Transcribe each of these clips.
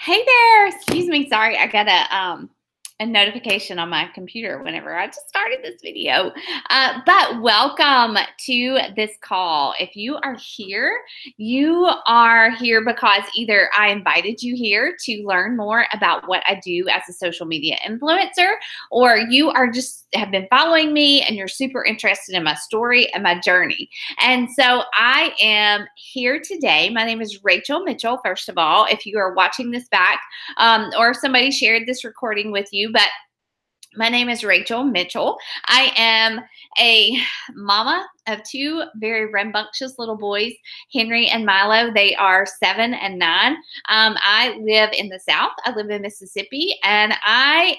Hey there. Excuse me. Sorry, I got a notification on my computer whenever I just started this video. But welcome to this call. If you are here because either I invited you here to learn more about what I do as a social media influencer, or you are just have been following me and you're super interested in my story and my journey. And so I am here today. My name is Rachel Mitchell, first of all, if you are watching this back, or somebody shared this recording with you, but my name is Rachel Mitchell. I am a mama of two very rambunctious little boys, Henry and Milo. They are 7 and 9. I live in the South. I live in Mississippi, and I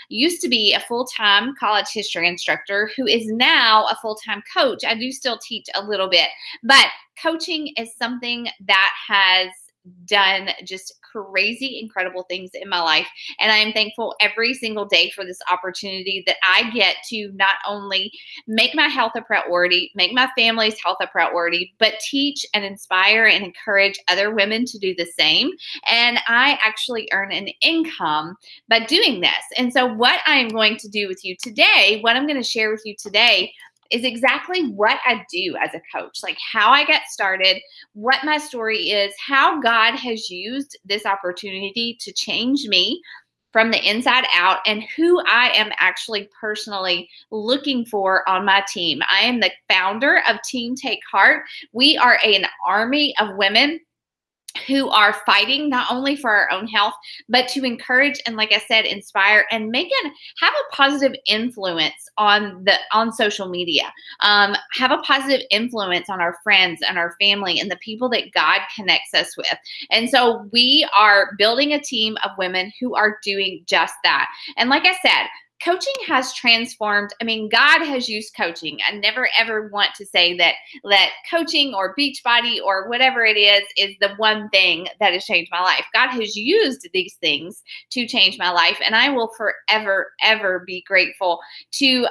used to be a full-time college history instructor who is now a full-time coach. I do still teach a little bit, but coaching is something that has done just crazy, incredible things in my life. And I am thankful every single day for this opportunity that I get to not only make my health a priority, make my family's health a priority, but teach and inspire and encourage other women to do the same. And I actually earn an income by doing this. And so what I'm going to do with you today, what I'm going to share with you today is exactly what I do as a coach, like how I got started, what my story is, how God has used this opportunity to change me from the inside out, and who I am actually personally looking for on my team. I am the founder of Team Take Heart. We are an army of women who are fighting not only for our own health, but to encourage and, like I said, inspire and have a positive influence on social media. Have a positive influence on our friends and our family and the people that God connects us with. And so we are building a team of women who are doing just that. And like I said, coaching has transformed. I mean, God has used coaching. I never ever want to say that coaching or Beachbody or whatever it is the one thing that has changed my life. God has used these things to change my life, and I will forever, ever be grateful to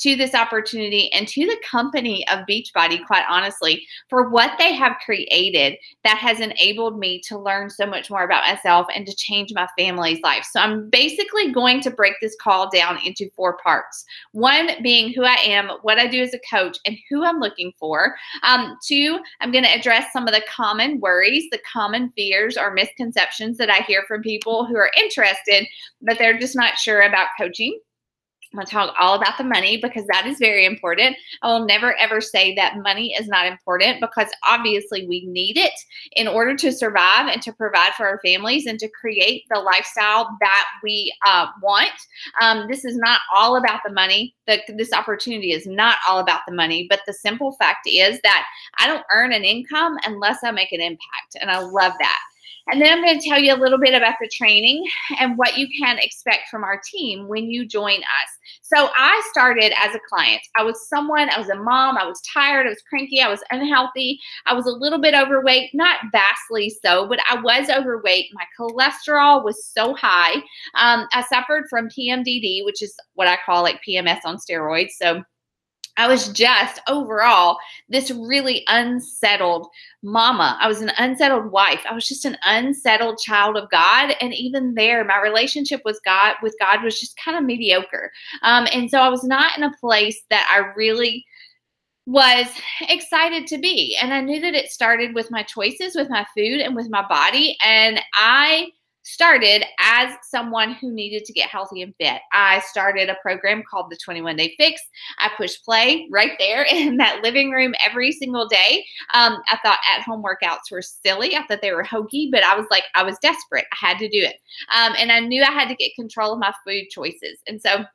this opportunity and to the company of Beachbody, quite honestly, for what they have created that has enabled me to learn so much more about myself and to change my family's life. So I'm basically going to break this call down into 4 parts. 1 being who I am, what I do as a coach, and who I'm looking for. 2, I'm going to address some of the common worries, the common fears or misconceptions that I hear from people who are interested, but they're just not sure about coaching. I'm going to talk all about the money because that is very important. I will never, ever say that money is not important, because obviously we need it in order to survive and to provide for our families and to create the lifestyle that we want. This is not all about the money. This opportunity is not all about the money, but the simple fact is that I don't earn an income unless I make an impact, and I love that. And then I'm going to tell you a little bit about the training and what you can expect from our team when you join us. So I started as a client. I was a mom, I was tired, I was cranky, I was unhealthy, I was a little bit overweight, not vastly so, but I was overweight. My cholesterol was so high. I suffered from PMDD, which is what I call like PMS on steroids. So I was just overall this really unsettled mama. I was an unsettled wife. I was just an unsettled child of God. And even there, my relationship with God was just kind of mediocre. And so I was not in a place that I really was excited to be. And I knew that it started with my choices, with my food, and with my body. And I started as someone who needed to get healthy and fit. I started a program called the 21 Day Fix. I pushed play right there in that living room every single day. I thought at-home workouts were silly. I thought they were hokey, but I was desperate. I had to do it. And I knew I had to get control of my food choices. And so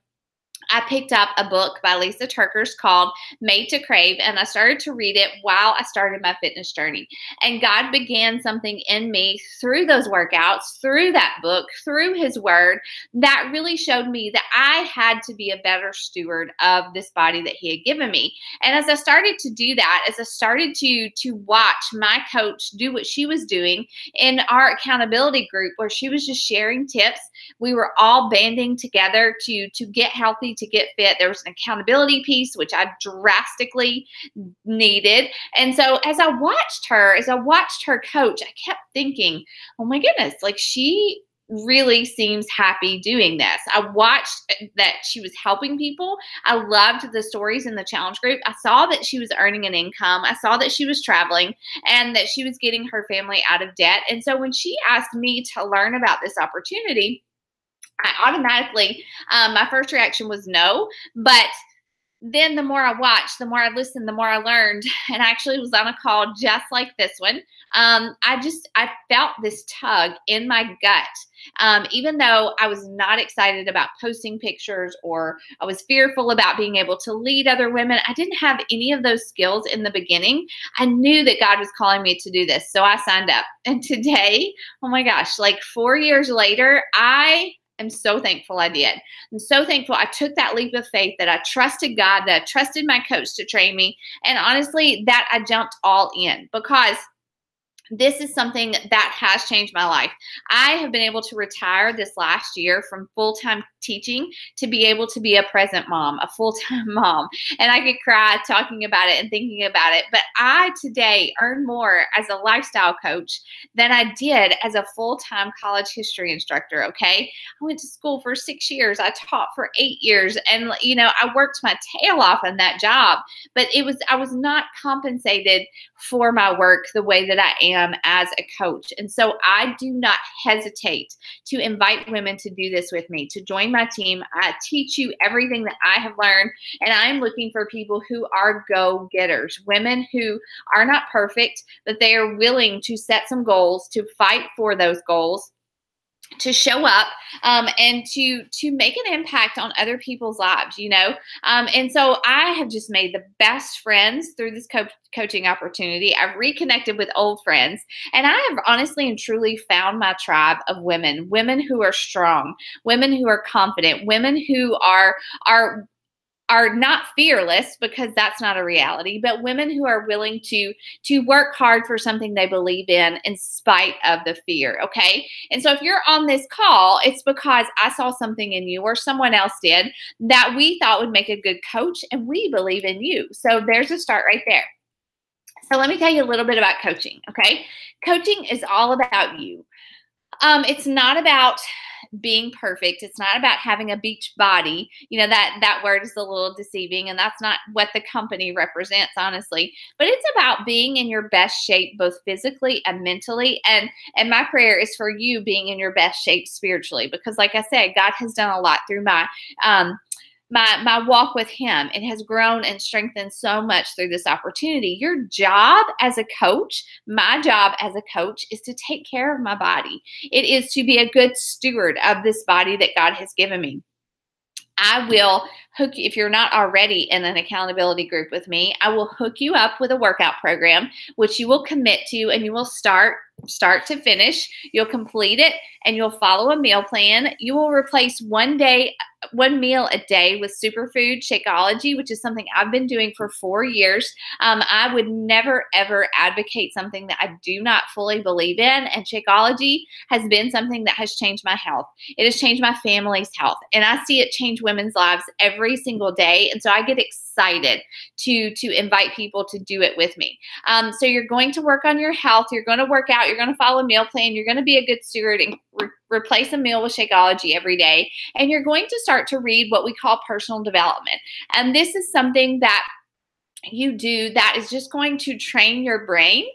I picked up a book by Lisa TerKeurst called Made to Crave, and I started to read it while I started my fitness journey. And God began something in me through those workouts, through that book, through His Word, that really showed me that I had to be a better steward of this body that He had given me. And as I started to do that, as I started to watch my coach do what she was doing in our accountability group, where she was just sharing tips, we were all banding together to get healthy wanting to get fit. There was an accountability piece, which I drastically needed. And so as I watched her coach, I kept thinking, oh my goodness, like she really seems happy doing this. I watched that she was helping people. I loved the stories in the challenge group. I saw that she was earning an income. I saw that she was traveling and that she was getting her family out of debt. And so when she asked me to learn about this opportunity, I automatically, my first reaction was no, but then the more I watched, the more I listened, the more I learned, and I actually was on a call just like this one. I felt this tug in my gut. Even though I was not excited about posting pictures or I was fearful about being able to lead other women, I didn't have any of those skills in the beginning. I knew that God was calling me to do this, so I signed up. And today, oh my gosh, like 4 years later, I'm so thankful I did. I'm so thankful I took that leap of faith, that I trusted God, that I trusted my coach to train me. And honestly, that I jumped all in, because this is something that has changed my life. I have been able to retire this last year from full-time teaching to be able to be a present mom, a full-time mom. And I could cry talking about it and thinking about it. But I today earn more as a lifestyle coach than I did as a full-time college history instructor, okay? I went to school for 6 years. I taught for 8 years. And, you know, I worked my tail off in that job. But I was not compensated for my work the way that I am as a coach. And so I do not hesitate to invite women to do this with me, to join my team. I teach you everything that I have learned, and I'm looking for people who are go-getters, women who are not perfect, but they are willing to set some goals, to fight for those goals, to show up, and to make an impact on other people's lives, you know. And so I have just made the best friends through this coaching opportunity. I've reconnected with old friends, and I have honestly and truly found my tribe of women who are strong, women who are confident, women who are not fearless, because that's not a reality, but women who are willing to work hard for something they believe in spite of the fear, okay? And so if you're on this call, it's because I saw something in you, or someone else did, that we thought would make a good coach, and we believe in you. So there's a start right there. So let me tell you a little bit about coaching, okay? Coaching is all about you. It's not about being perfect. It's not about having a beach body. You know, that word is a little deceiving, and that's not what the company represents, honestly. But it's about being in your best shape, both physically and mentally. And my prayer is for you being in your best shape spiritually, because like I said, God has done a lot through my walk with him. It has grown and strengthened so much through this opportunity. Your job as a coach, my job as a coach, is to take care of my body. It is to be a good steward of this body that God has given me. I will hook you, if you're not already in an accountability group with me, I will hook you up with a workout program, which you will commit to, and you will start to finish. You'll complete it, and you'll follow a meal plan. You will replace one meal a day with superfood Shakeology, which is something I've been doing for 4 years. I would never, ever advocate something that I do not fully believe in, and Shakeology has been something that has changed my health. It has changed my family's health, and I see it change women's lives every single day, and so I get excited to invite people to do it with me. So you're going to work on your health, you're going to work out, you're going to follow a meal plan, you're going to be a good steward and replace a meal with Shakeology every day, and you're going to start to read what we call personal development. And this is something that you do that is just going to train your brain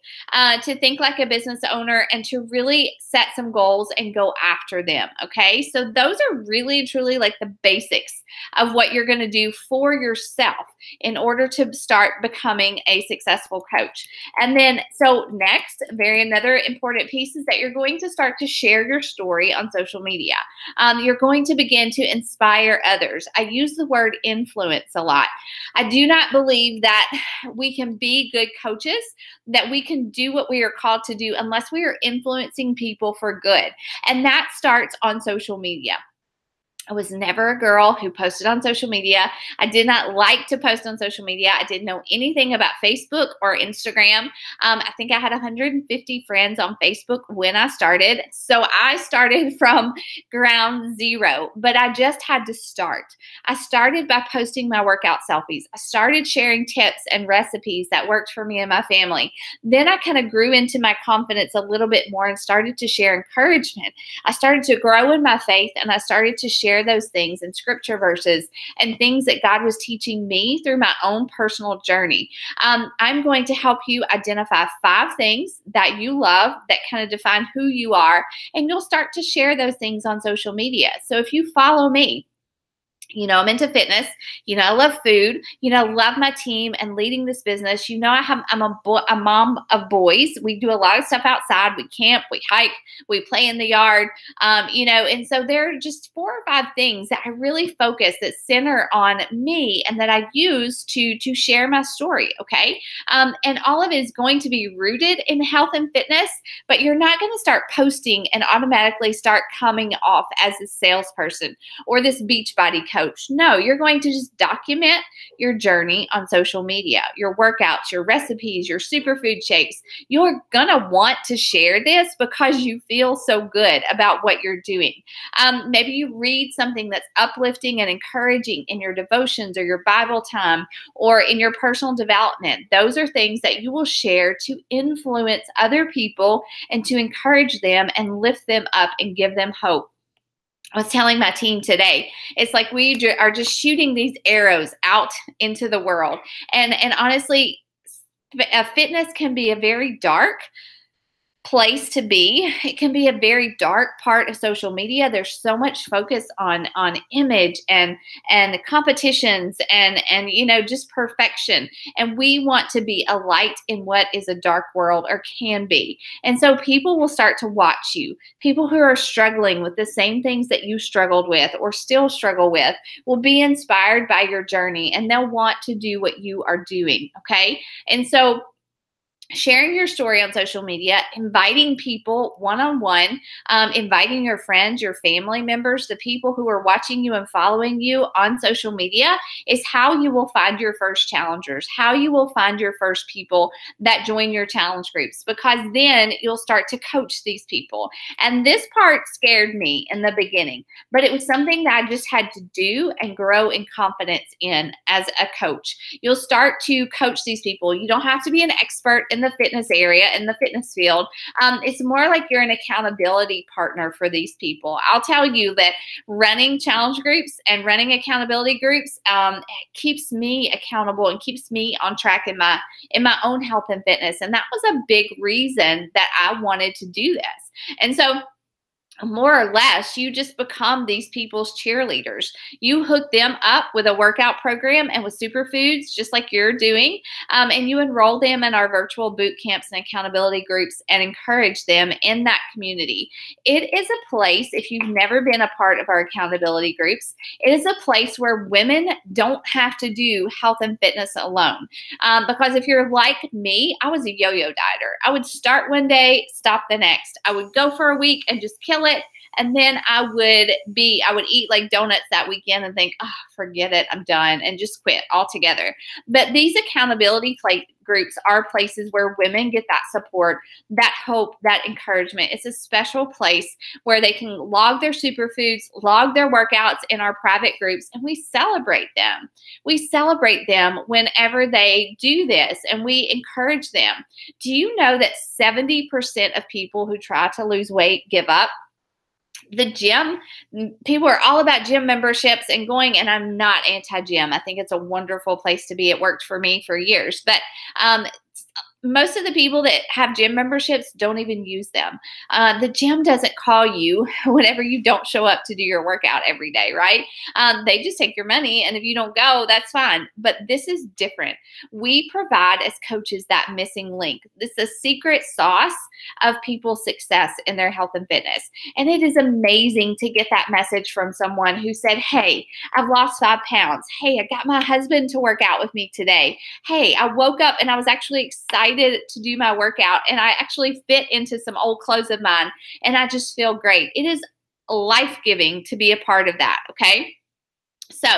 to think like a business owner and to really set some goals and go after them, okay? So those are really, truly like the basics of what you're going to do for yourself in order to start becoming a successful coach. And then, so next, another important piece is that you're going to start to share your story on social media. You're going to begin to inspire others. I use the word influence a lot. I do not believe that we can be good coaches, that we can do what we are called to do unless we are influencing people for good. And that starts on social media. I was never a girl who posted on social media. I did not like to post on social media. I didn't know anything about Facebook or Instagram. I think I had 150 friends on Facebook when I started. So I started from ground zero, but I just had to start. I started by posting my workout selfies. I started sharing tips and recipes that worked for me and my family. Then I kind of grew into my confidence a little bit more and started to share encouragement. I started to grow in my faith, and I started to share those things and scripture verses and things that God was teaching me through my own personal journey. I'm going to help you identify 5 things that you love that kind of define who you are, and you'll start to share those things on social media. So if you follow me, I'm into fitness. I love food. Love my team and leading this business. I'm a mom of boys. We do a lot of stuff outside. We camp, we hike, we play in the yard. And so there are just 4 or 5 things that I really focus that center on me and that I use to share my story. Okay. And all of it is going to be rooted in health and fitness, but you're not going to start posting and automatically start coming off as a salesperson or this Beachbody coach. No, you're going to just document your journey on social media, your workouts, your recipes, your superfood shakes. You're going to want to share this because you feel so good about what you're doing. Maybe you read something that's uplifting and encouraging in your devotions or your Bible time or in your personal development. Those are things that you will share to influence other people and to encourage them and lift them up and give them hope. I was telling my team today, it's like we are just shooting these arrows out into the world. And honestly, fitness can be a very dark place to be. It can be a very dark part of social media. There's so much focus on image and competitions and just perfection. And we want to be a light in what is a dark world or can be. And so people will start to watch you. People who are struggling with the same things that you struggled with or still struggle with will be inspired by your journey, and they'll want to do what you are doing. Okay. And so sharing your story on social media, inviting people one-on-one, inviting your friends, your family members, the people who are watching you and following you on social media is how you will find your first challengers, how you will find your first people that join your challenge groups, because then you'll start to coach these people. And this part scared me in the beginning, but it was something that I just had to do and grow in confidence in as a coach. You'll start to coach these people. You don't have to be an expert in the fitness area, in the fitness field. It's more like you're an accountability partner for these people. I'll tell you that running challenge groups and running accountability groups keeps me accountable and keeps me on track in my own health and fitness. And that was a big reason that I wanted to do this. And so more or less, you just become these people's cheerleaders. You hook them up with a workout program and with superfoods, just like you're doing, and you enroll them in our virtual boot camps and accountability groups and encourage them in that community. It is a place, if you've never been a part of our accountability groups, it is a place where women don't have to do health and fitness alone. Because if you're like me, I was a yo-yo dieter. I would start one day, stop the next. I would go for a week and just kill it. And then I would eat like donuts that weekend and think, oh, forget it, I'm done, and just quit altogether. But these accountability groups are places where women get that support, that hope, that encouragement. It's a special place where they can log their superfoods, log their workouts in our private groups, and we celebrate them. We celebrate them whenever they do this, and we encourage them. Do you know that 70% of people who try to lose weight give up? The gym, people are all about gym memberships and going, and I'm not anti-gym. I think it's a wonderful place to be. It worked for me for years, but most of the people that have gym memberships don't even use them. The gym doesn't call you whenever you don't show up to do your workout every day, right? They just take your money, and if you don't go, that's fine. But this is different. We provide as coaches that missing link. This is a secret sauce of people's success in their health and fitness. And it is amazing to get that message from someone who said, hey, I've lost 5 pounds. Hey, I got my husband to work out with me today. Hey, I woke up and I was actually excited to do my workout, and I actually fit into some old clothes of mine, and I just feel great. It is life-giving to be a part of that, okay? So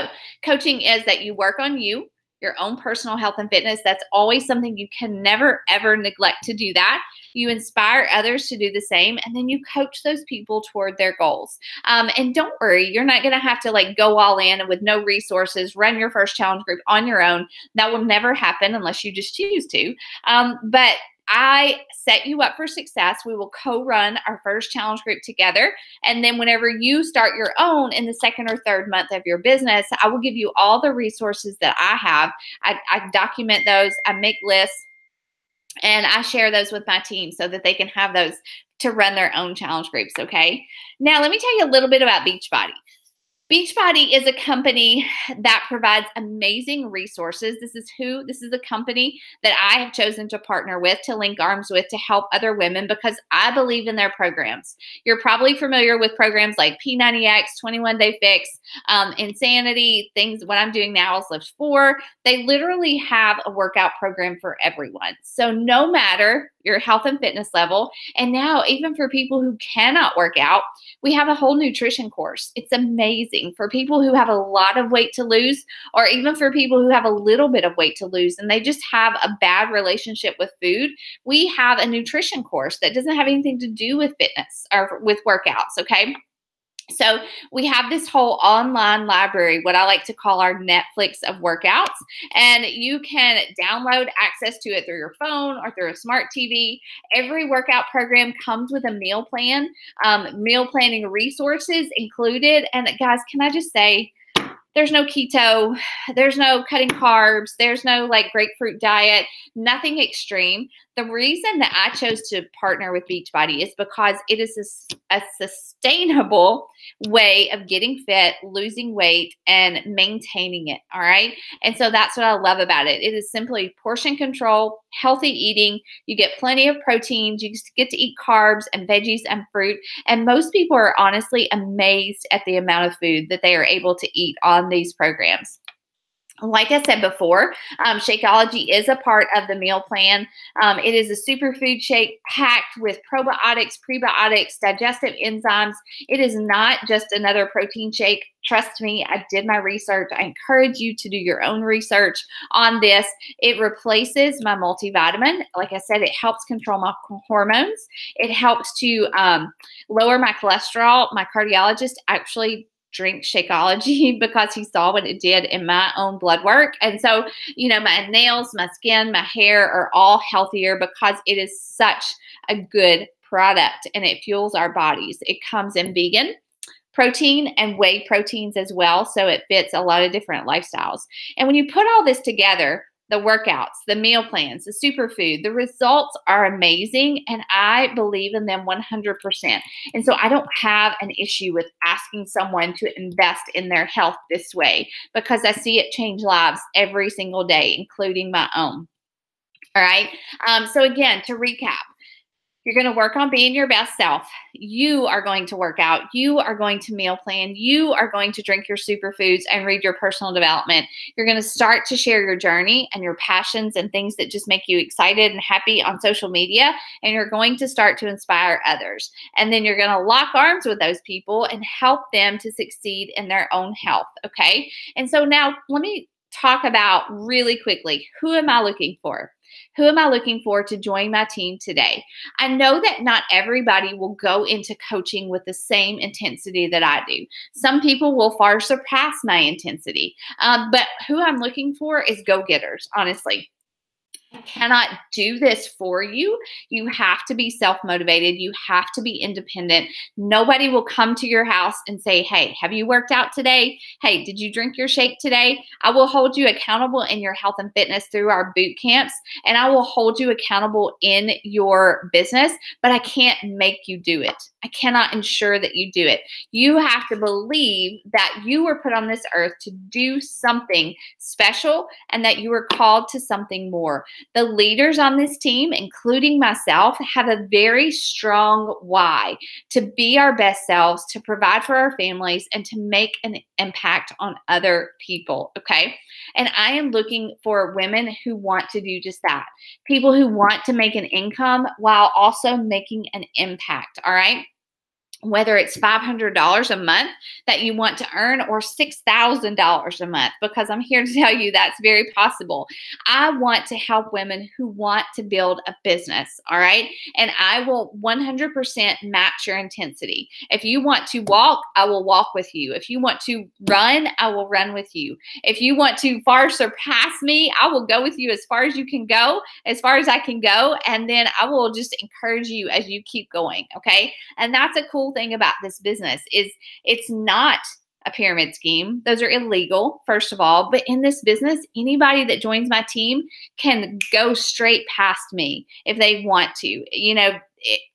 coaching is that you work on you, your own personal health and fitness. That's always something you can never, ever neglect to do that. You inspire others to do the same, and then you coach those people toward their goals. And don't worry, you're not going to have to like go all in and with no resources, run your first challenge group on your own. That will never happen unless you just choose to. But I set you up for success. We will co-run our first challenge group together. And then whenever you start your own in the second or third month of your business, I will give you all the resources that I have. I document those, I make lists, and I share those with my team so that they can have those to run their own challenge groups, okay? Now, let me tell you a little bit about Beachbody. Beachbody is a company that provides amazing resources. This is a company that I have chosen to partner with, to link arms with, to help other women because I believe in their programs. You're probably familiar with programs like P90X, 21 Day Fix, Insanity, things. What I'm doing now is Lift 4. They literally have a workout program for everyone. So no matter your health and fitness level, and now even for people who cannot work out, we have a whole nutrition course. It's amazing for people who have a lot of weight to lose, or even for people who have a little bit of weight to lose and they just have a bad relationship with food. We have a nutrition course that doesn't have anything to do with fitness or with workouts, okay? So we have this whole online library, what I like to call our Netflix of workouts, and you can download access to it through your phone or through a smart TV. Every workout program comes with a meal plan, meal planning resources included. And guys, can I just say, there's no keto, there's no cutting carbs, there's no like grapefruit diet, nothing extreme. The reason that I chose to partner with Beachbody is because it is a sustainable way of getting fit, losing weight, and maintaining it, all right? And so that's what I love about it. It is simply portion control, healthy eating. You get plenty of proteins. You get to eat carbs and veggies and fruit. And most people are honestly amazed at the amount of food that they are able to eat on these programs. Like I said before, Shakeology is a part of the meal plan. It is a superfood shake packed with probiotics, prebiotics, digestive enzymes. It is not just another protein shake. Trust me, I did my research. I encourage you to do your own research on this. It replaces my multivitamin. Like I said, it helps control my hormones. It helps to lower my cholesterol. My cardiologist actually drink Shakeology because he saw what it did in my own blood work. And so, you know, my nails, my skin, my hair are all healthier because it is such a good product and it fuels our bodies. It comes in vegan protein and whey proteins as well. So it fits a lot of different lifestyles. And when you put all this together, the workouts, the meal plans, the superfood, the results are amazing. And I believe in them 100%. And so I don't have an issue with asking someone to invest in their health this way because I see it change lives every single day, including my own. All right. So again, to recap, you're going to work on being your best self. You are going to work out. You are going to meal plan. You are going to drink your superfoods and read your personal development. You're going to start to share your journey and your passions and things that just make you excited and happy on social media. And you're going to start to inspire others. And then you're going to lock arms with those people and help them to succeed in their own health. Okay. And so now let me talk about really quickly, who am I looking for? Who am I looking for to join my team today? I know that not everybody will go into coaching with the same intensity that I do. Some people will far surpass my intensity. But who I'm looking for is go-getters, honestly. I cannot do this for you. You have to be self-motivated. You have to be independent. Nobody will come to your house and say, hey, have you worked out today? Hey, did you drink your shake today? I will hold you accountable in your health and fitness through our boot camps, and I will hold you accountable in your business, but I can't make you do it. I cannot ensure that you do it. You have to believe that you were put on this earth to do something special and that you were called to something more. The leaders on this team, including myself, have a very strong why to be our best selves, to provide for our families, and to make an impact on other people, okay? And I am looking for women who want to do just that. People who want to make an income while also making an impact, all right? whether it's $500 a month that you want to earn or $6,000 a month, because I'm here to tell you that's very possible. I want to help women who want to build a business, all right? And I will 100% match your intensity. If you want to walk, I will walk with you. If you want to run, I will run with you. If you want to far surpass me, I will go with you as far as you can go, as far as I can go, and then I will just encourage you as you keep going, okay? And that's a cool thing about this business is it's not a pyramid scheme. Those are illegal, first of all. But in this business, anybody that joins my team can go straight past me if they want to. You know,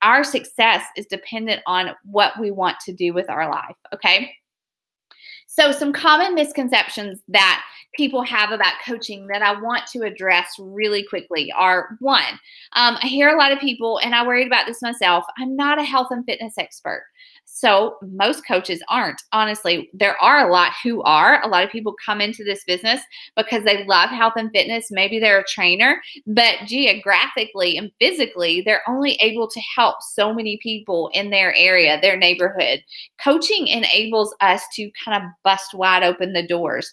our success is dependent on what we want to do with our life, okay? So some common misconceptions that people have about coaching that I want to address really quickly are, one, I hear a lot of people, and I worried about this myself, I'm not a health and fitness expert. So most coaches aren't. Honestly, there are a lot who are. A lot of people come into this business because they love health and fitness. Maybe they're a trainer, but geographically and physically, they're only able to help so many people in their area, their neighborhood. Coaching enables us to kind of bust wide open the doors.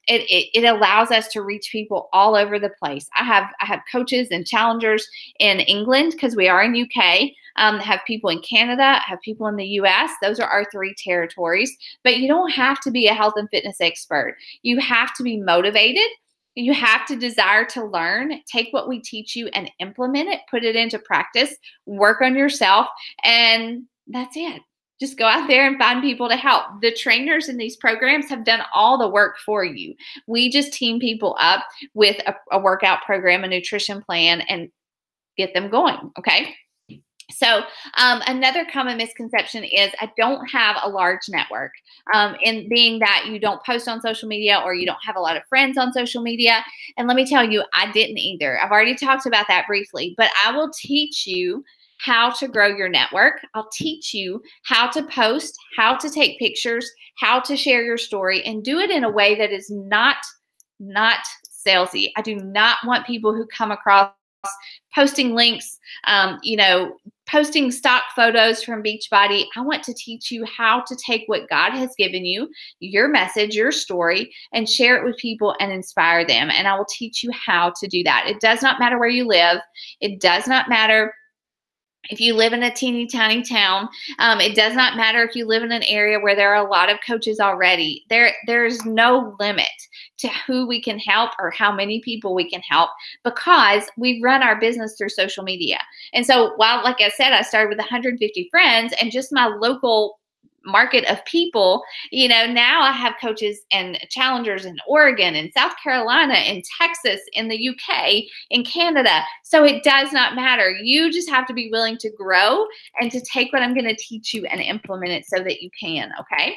It allows us to reach people all over the place. I have coaches and challengers in England because we are in UK. Have people in Canada, have people in the US. Those are our 3 territories. But you don't have to be a health and fitness expert. You have to be motivated. You have to desire to learn, take what we teach you and implement it, put it into practice, work on yourself, and that's it. Just go out there and find people to help. The trainers in these programs have done all the work for you. We just team people up with a workout program, a nutrition plan, and get them going, okay? So another common misconception is I don't have a large network, in being that you don't post on social media or you don't have a lot of friends on social media. And let me tell you, I didn't either. I've already talked about that briefly, but I will teach you how to grow your network. I'll teach you how to post, how to take pictures, how to share your story, and do it in a way that is not salesy. I do not want people who come across posting links, posting stock photos from Beachbody. I want to teach you how to take what God has given you, your message, your story, and share it with people and inspire them. And I will teach you how to do that. It does not matter where you live. It does not matter if you live in a teeny tiny town. It does not matter if you live in an area where there are a lot of coaches already. There's no limit to who we can help or how many people we can help, because we run our business through social media. And so while, like I said, I started with 150 friends and just my local market of people, now I have coaches and challengers in Oregon and South Carolina and Texas, in the UK, in Canada. So it does not matter. You just have to be willing to grow and to take what I'm going to teach you and implement it so that you can, okay?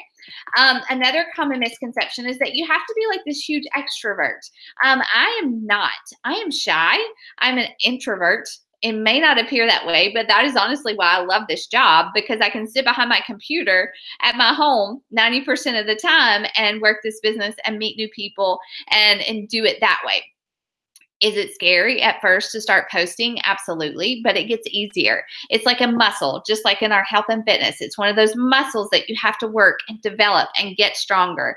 Another common misconception is that you have to be like this huge extrovert. I am not. I am shy. I'm an introvert. It may not appear that way, but that is honestly why I love this job, because I can sit behind my computer at my home 90% of the time and work this business and meet new people and do it that way. Is it scary at first to start posting? Absolutely, but it gets easier. It's like a muscle, just like in our health and fitness. It's one of those muscles that you have to work and develop and get stronger.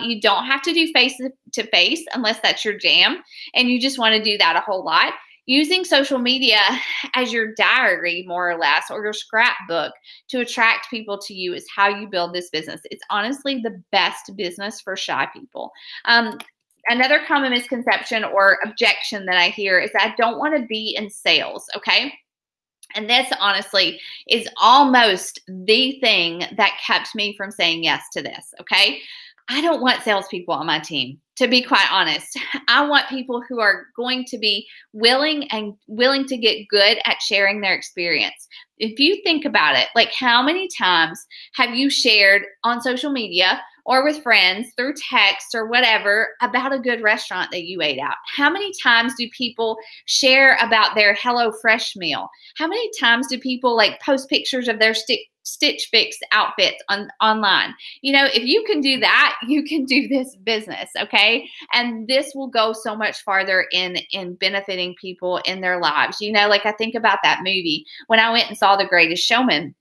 You don't have to do face-to-face unless that's your jam, and you just want to do that a whole lot. Using social media as your diary, more or less, or your scrapbook to attract people to you is how you build this business. It's honestly the best business for shy people. Another common misconception or objection that I hear is that I don't want to be in sales, okay? And this honestly is almost the thing that kept me from saying yes to this, okay? I don't want salespeople on my team, to be quite honest. I want people who are going to be willing to get good at sharing their experience. If you think about it, like how many times have you shared on social media or with friends through text or whatever about a good restaurant that you ate out? How many times do people share about their HelloFresh meal? How many times do people post pictures of their Stitch Fix outfits online? If you can do that, you can do this business, okay? And this will go so much farther in benefiting people in their lives. I think about that movie when I went and saw The Greatest Showman.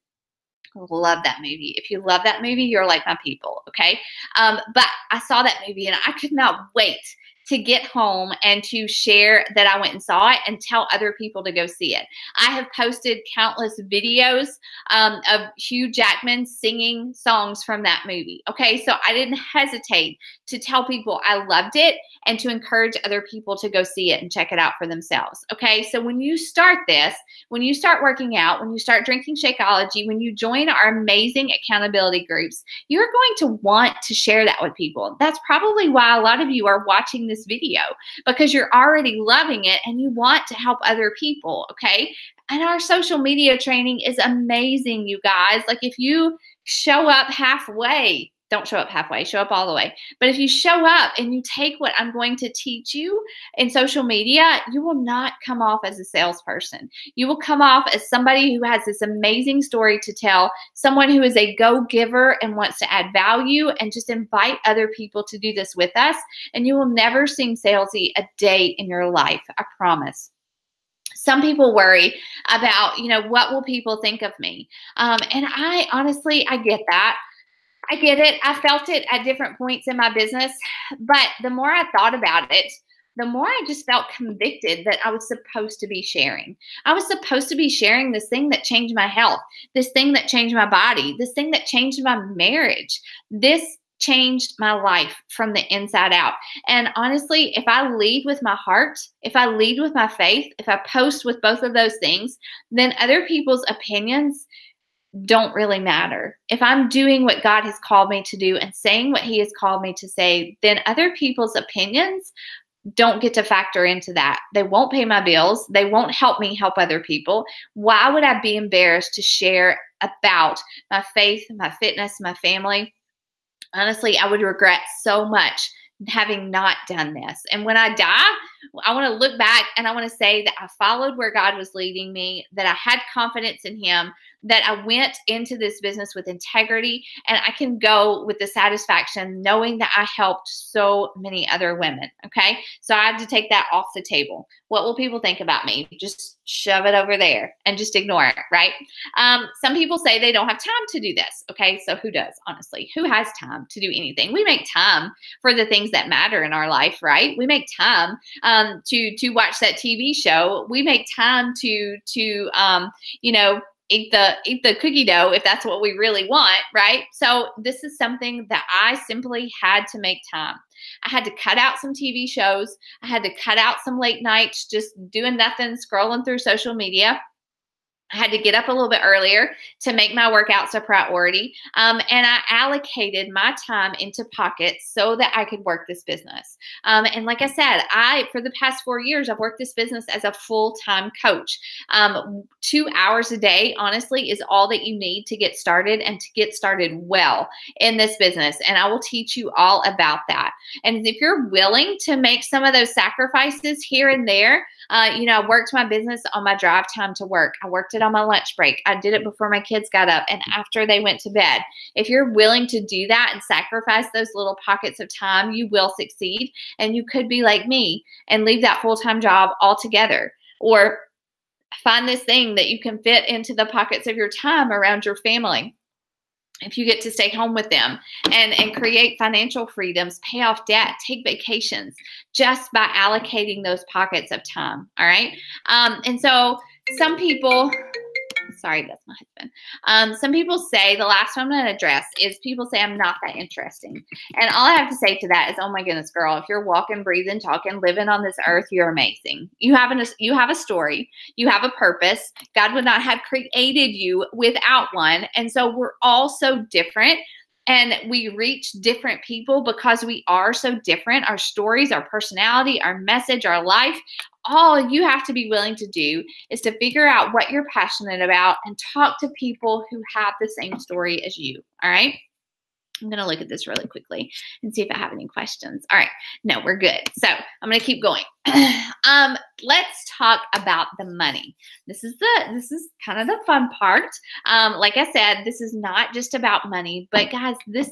Love that movie. If you love that movie, you're like my people, okay? But I saw that movie and I could not wait to get home and to share that I went and saw it and tell other people to go see it. I have posted countless videos of Hugh Jackman singing songs from that movie, okay? So I didn't hesitate to tell people I loved it and to encourage other people to go see it and check it out for themselves, okay? So when you start this, when you start working out, when you start drinking Shakeology, when you join our amazing accountability groups, you're going to want to share that with people. That's probably why a lot of you are watching this video, because you're already loving it and you want to help other people, okay? And our social media training is amazing, you guys. Like if you show up halfway, don't show up halfway, show up all the way. But if you show up and you take what I'm going to teach you in social media, you will not come off as a salesperson. You will come off as somebody who has this amazing story to tell, someone who is a go-giver and wants to add value and just invite other people to do this with us. And you will never seem salesy a day in your life, I promise. Some people worry about, what will people think of me? And I honestly, I get that. I get it. I felt it at different points in my business, but the more I thought about it, the more I just felt convicted that I was supposed to be sharing. I was supposed to be sharing this thing that changed my health, this thing that changed my body, this thing that changed my marriage. This changed my life from the inside out. And honestly, if I lead with my heart, if I lead with my faith, if I post with both of those things, then other people's opinions don't really matter. If I'm doing what God has called me to do and saying what He has called me to say, then other people's opinions don't get to factor into that. They won't pay my bills. They won't help me help other people. Why would I be embarrassed to share about my faith, my fitness, my family? Honestly, I would regret so much having not done this. And when I die, I want to look back and I want to say that I followed where God was leading me, that I had confidence in Him, that I went into this business with integrity, and I can go with the satisfaction knowing that I helped so many other women, okay? So I had to take that off the table. What will people think about me? Just shove it over there and just ignore it, right? Some people say they don't have time to do this, okay? So who does, honestly? Who has time to do anything? We make time for the things that matter in our life, right? We make time to watch that TV show. We make time to eat the cookie dough if that's what we really want, right? So this is something that I simply had to make time. I had to cut out some TV shows. I had to cut out some late nights just doing nothing, scrolling through social media. I had to get up a little bit earlier to make my workouts a priority. And I allocated my time into pockets so that I could work this business. And like I said, for the past 4 years, I've worked this business as a full-time coach. 2 hours a day, honestly, is all that you need to get started and to get started well in this business. And I will teach you all about that. And if you're willing to make some of those sacrifices here and there, I worked my business on my drive time to work. I worked it on my lunch break. I did it before my kids got up and after they went to bed. If you're willing to do that and sacrifice those little pockets of time, you will succeed. And you could be like me and leave that full-time job altogether, or find this thing that you can fit into the pockets of your time around your family. If you get to stay home with them and create financial freedoms, pay off debt, take vacations, just by allocating those pockets of time, all right? And so some people, sorry, that's my husband. Some people say, the last one I'm going to address is people say I'm not that interesting. And all I have to say to that is, oh my goodness, girl, if you're walking, breathing, talking, living on this earth, you're amazing. You have a story. You have a purpose. God would not have created you without one. And so we're all so different. And we reach different people because we are so different. Our stories, our personality, our message, our life. All you have to be willing to do is to figure out what you're passionate about and talk to people who have the same story as you. All right. I'm going to look at this really quickly and see if I have any questions. All right. No, we're good. So I'm going to keep going. Let's talk about the money. This is kind of the fun part. Like I said, this is not just about money, but guys, this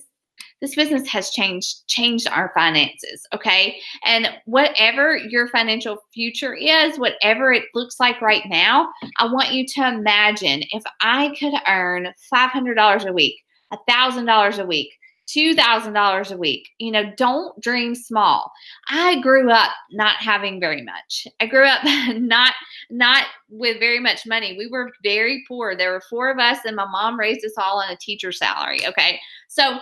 This business has changed our finances, okay? And whatever your financial future is, whatever it looks like right now, I want you to imagine if I could earn $500 a week, $1,000 a week, $2,000 a week. You know, don't dream small. I grew up not having very much. I grew up not with very much money. We were very poor. There were 4 of us, and my mom raised us all on a teacher's salary. Okay, so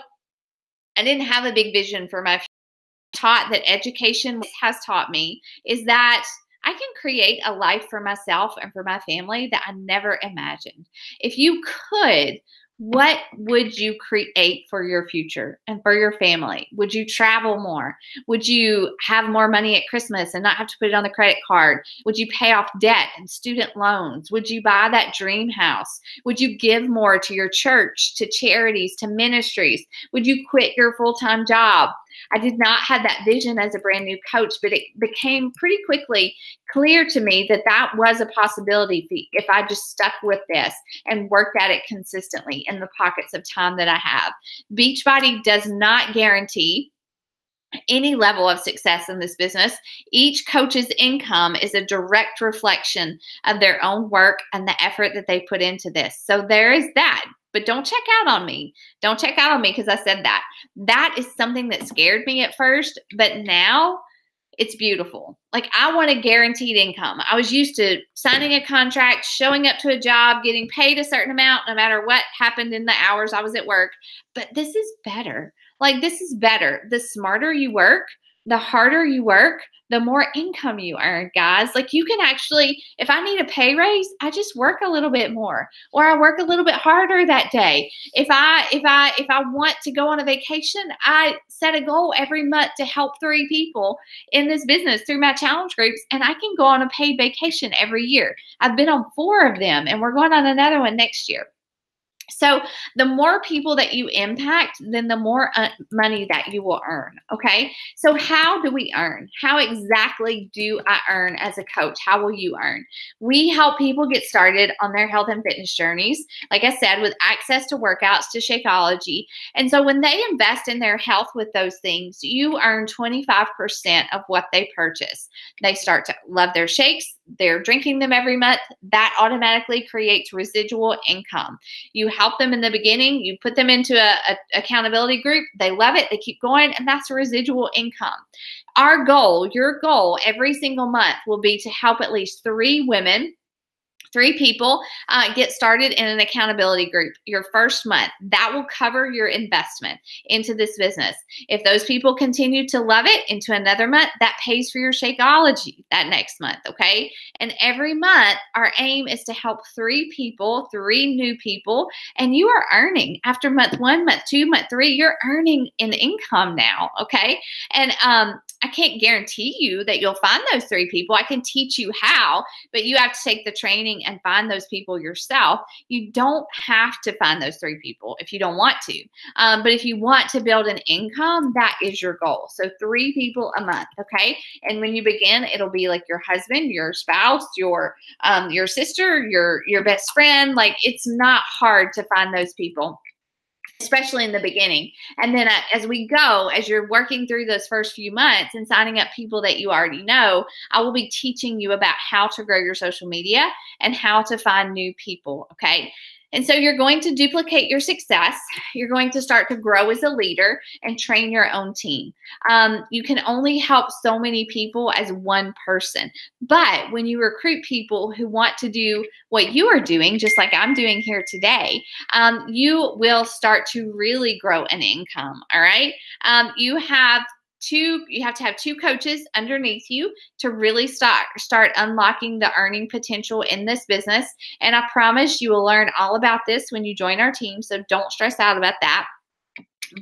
I didn't have a big vision for my future. Taught that education has taught me is that I can create a life for myself and for my family that I never imagined. If you could, what would you create for your future and for your family? Would you travel more? Would you have more money at Christmas and not have to put it on the credit card? Would you pay off debt and student loans? Would you buy that dream house? Would you give more to your church, to charities, to ministries? Would you quit your full-time job? I did not have that vision as a brand new coach, but it became pretty quickly clear to me that that was a possibility if I just stuck with this and worked at it consistently in the pockets of time that I have. Beachbody does not guarantee any level of success in this business. Each coach's income is a direct reflection of their own work and the effort that they put into this. So there is that. But don't check out on me. Don't check out on me because I said that. That is something that scared me at first, but now it's beautiful. Like, I want a guaranteed income. I was used to signing a contract, showing up to a job, getting paid a certain amount no matter what happened in the hours I was at work. But this is better. Like, this is better. The smarter you work, the harder you work, the more income you earn, guys. Like, you can actually, if I need a pay raise, I just work a little bit more, or I work a little bit harder that day. If I want to go on a vacation, I set a goal every month to help 3 people in this business through my challenge groups, and I can go on a paid vacation every year. I've been on 4 of them, and we're going on another one next year. So the more people that you impact, then the more money that you will earn, okay? So how do we earn? How exactly do I earn as a coach? How will you earn? We help people get started on their health and fitness journeys, like I said, with access to workouts, to Shakeology. And so when they invest in their health with those things, you earn 25% of what they purchase. They start to love their shakes. They're drinking them every month. That automatically creates residual income. You help them in the beginning. You put them into a accountability group. They love it. They keep going, and that's a residual income. Our goal, your goal every single month will be to help at least 3 women, 3 people get started in an accountability group your first month. That will cover your investment into this business. If those people continue to love it into another month, that pays for your Shakeology that next month, okay? And every month, our aim is to help 3 people, 3 new people, and you are earning after month 1, month 2, month 3, you're earning an income now, okay? And I can't guarantee you that you'll find those 3 people. I can teach you how, but you have to take the training and find those people yourself. You don't have to find those 3 people if you don't want to. But if you want to build an income, that is your goal. So 3 people a month, okay? And when you begin, it'll be like your husband, your spouse, your sister, your best friend. Like, it's not hard to find those people, especially in the beginning. And then as we go, as you're working through those first few months and signing up people that you already know, I will be teaching you about how to grow your social media and how to find new people, okay? And so you're going to duplicate your success. You're going to start to grow as a leader and train your own team. You can only help so many people as one person. But when you recruit people who want to do what you are doing, just like I'm doing here today, you will start to really grow an income, all right? You have to have 2 coaches underneath you to really start unlocking the earning potential in this business. And I promise you will learn all about this when you join our team. So don't stress out about that.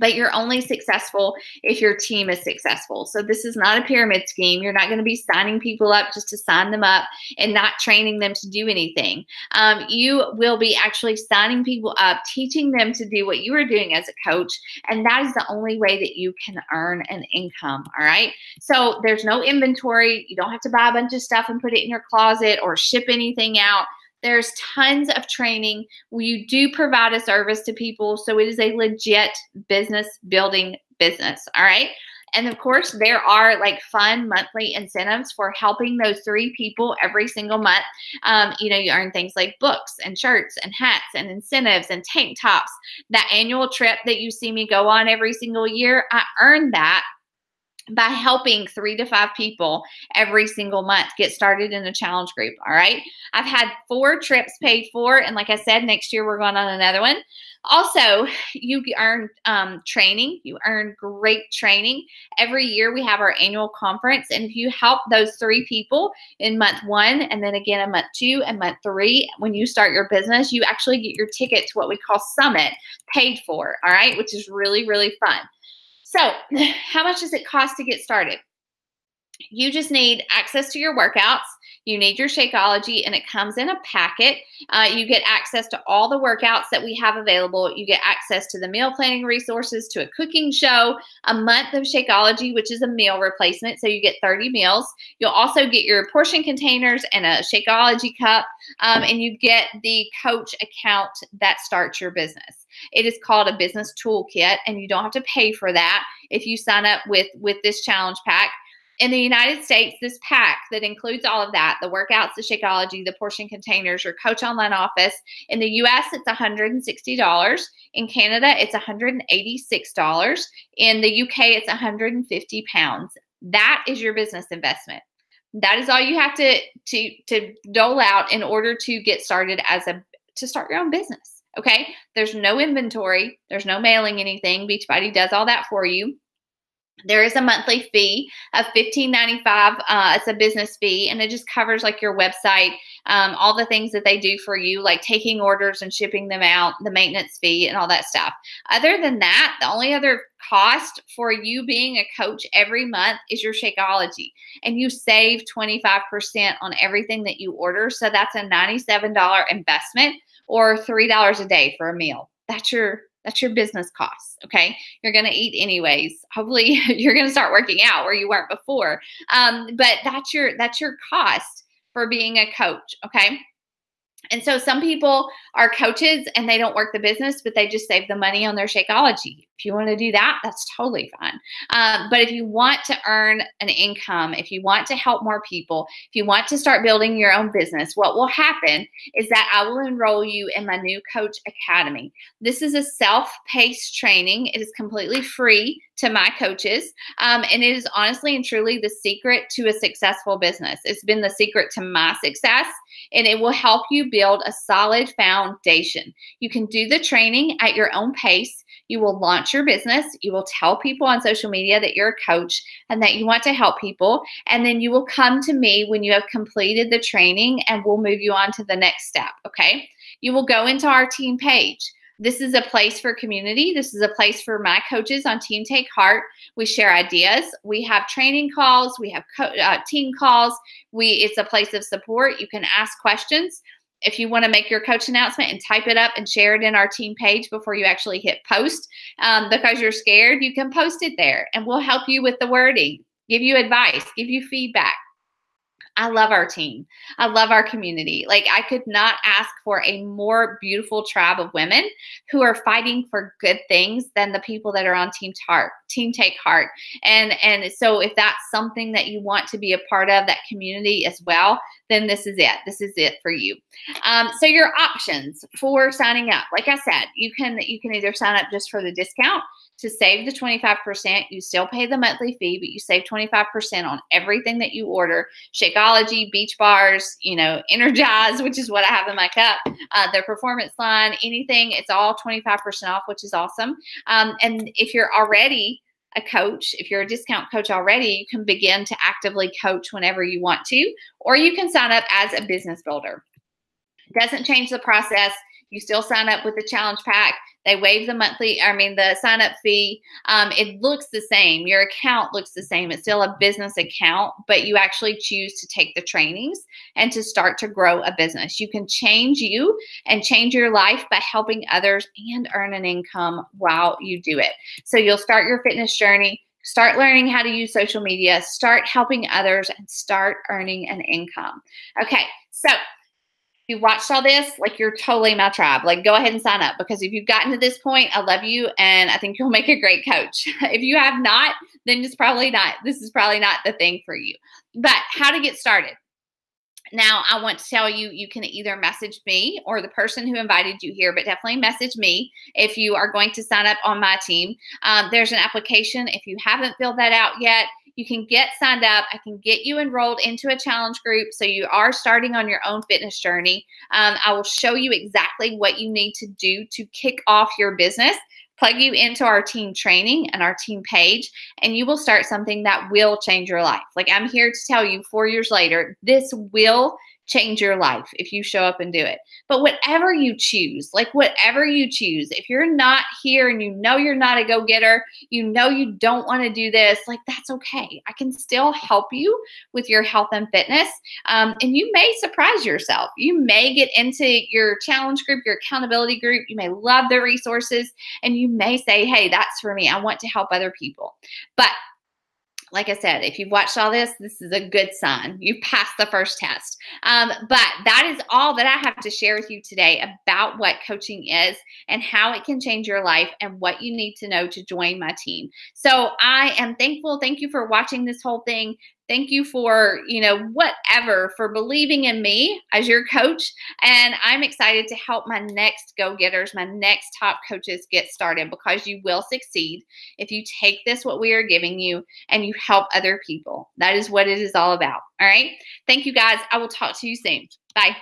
But you're only successful if your team is successful. So this is not a pyramid scheme. You're not going to be signing people up just to sign them up and not training them to do anything. You will be actually signing people up, teaching them to do what you are doing as a coach. And that is the only way that you can earn an income. All right. So there's no inventory. You don't have to buy a bunch of stuff and put it in your closet or ship anything out. There's tons of training. We do provide a service to people, so it is a legit business building business, all right? And of course, there are like fun monthly incentives for helping those 3 people every single month. You earn things like books and shirts and hats and incentives and tank tops. That annual trip that you see me go on every single year, I earned that by helping 3 to 5 people every single month get started in a challenge group. All right. I've had 4 trips paid for. And like I said, next year we're going on another one. Also, you earn training. You earn great training. Every year we have our annual conference. And if you help those 3 people in month 1, and then again in month 2 and month 3, when you start your business, you actually get your ticket to what we call Summit paid for. All right. Which is really, really fun. So how much does it cost to get started? You just need access to your workouts. You need your Shakeology, and it comes in a packet. You get access to all the workouts that we have available. You get access to the meal planning resources, to a cooking show, a month of Shakeology, which is a meal replacement. So you get 30 meals. You'll also get your portion containers and a Shakeology cup, and you get the coach account that starts your business. It is called a business toolkit, and you don't have to pay for that if you sign up with this challenge pack. In the United States, this pack that includes all of that, the workouts, the Shakeology, the portion containers, your coach online office. In the US, it's $160. In Canada, it's $186. In the UK, it's 150 pounds. That is your business investment. That is all you have to dole out in order to get started to start your own business. Okay. There's no inventory. There's no mailing anything. Beachbody does all that for you. There is a monthly fee of $15.95. It's a business fee, and it just covers like your website, all the things that they do for you, like taking orders and shipping them out, the maintenance fee and all that stuff. Other than that, the only other cost for you being a coach every month is your Shakeology, and you save 25% on everything that you order. So that's a $97 investment, or $3 a day for a meal. That's your business costs. Okay. You're going to eat anyways. Hopefully you're going to start working out where you weren't before. But that's your cost for being a coach. Okay. And so some people are coaches and they don't work the business, but they just save the money on their Shakeology. If you want to do that, that's totally fine. But if you want to earn an income, if you want to help more people, if you want to start building your own business, what will happen is that I will enroll you in my new Coach Academy. This is a self-paced training. It is completely free to my coaches. And it is honestly and truly the secret to a successful business. It's been the secret to my success, and it will help you build a solid foundation. You can do the training at your own pace. You will launch your business. You will tell people on social media that you're a coach and that you want to help people. And then you will come to me when you have completed the training, and we'll move you on to the next step. Okay. You will go into our team page. This is a place for community. This is a place for my coaches on Team Take Heart. We share ideas. We have training calls. We have team calls. It's a place of support. You can ask questions. If you want to make your coach announcement and type it up and share it in our team page before you actually hit post, because you're scared, you can post it there, and we'll help you with the wording, give you advice, give you feedback. I love our team. I love our community. Like, I could not ask for a more beautiful tribe of women who are fighting for good things than the people that are on Team Take Heart. And so if that's something that you want to be a part of, that community as well, then this is it. This is it for you. So your options for signing up, like I said, you can either sign up just for the discount to save the 25%. You still pay the monthly fee, but you save 25% on everything that you order. Shakeology, Beach Bars, Energize, which is what I have in my cup, their performance line, anything, it's all 25% off, which is awesome. And if you're already a coach, if you're a discount coach already, you can begin to actively coach whenever you want to, or you can sign up as a business builder. It doesn't change the process. You still sign up with the challenge pack. They waive the sign up fee. It looks the same. Your account looks the same. It's still a business account, but you actually choose to take the trainings and to start to grow a business. You can change you and change your life by helping others and earn an income while you do it. So you'll start your fitness journey, start learning how to use social media, start helping others, and start earning an income. Okay, so you watched all this, like you're totally my tribe. Like go ahead and sign up, because if you've gotten to this point, I love you and I think you'll make a great coach. If you have not, then it's probably not. This is probably not the thing for you. But how to get started. Now, I want to tell you, you can either message me or the person who invited you here, but definitely message me if you are going to sign up on my team. There's an application. If you haven't filled that out yet, you can get signed up. I can get you enrolled into a challenge group so you are starting on your own fitness journey. I will show you exactly what you need to do to kick off your business, plug you into our team training and our team page, and you will start something that will change your life. Like I'm here to tell you 4 years later, this will change your life if you show up and do it. But whatever you choose, if you're not here and you know you're not a go-getter, you know you don't want to do this, like that's okay. I can still help you with your health and fitness. And you may surprise yourself. You may get into your challenge group, your accountability group. You may love the resources and you may say, hey, that's for me. I want to help other people. But like I said, if you've watched all this, this is a good sign. You passed the first test. But that is all that I have to share with you today about what coaching is and how it can change your life and what you need to know to join my team. So I am thankful. Thank you for watching this whole thing. Thank you for, for believing in me as your coach. And I'm excited to help my next go-getters, my next top coaches get started, because you will succeed if you take this, what we are giving you, and you help other people. That is what it is all about. All right. Thank you guys. I will talk to you soon. Bye.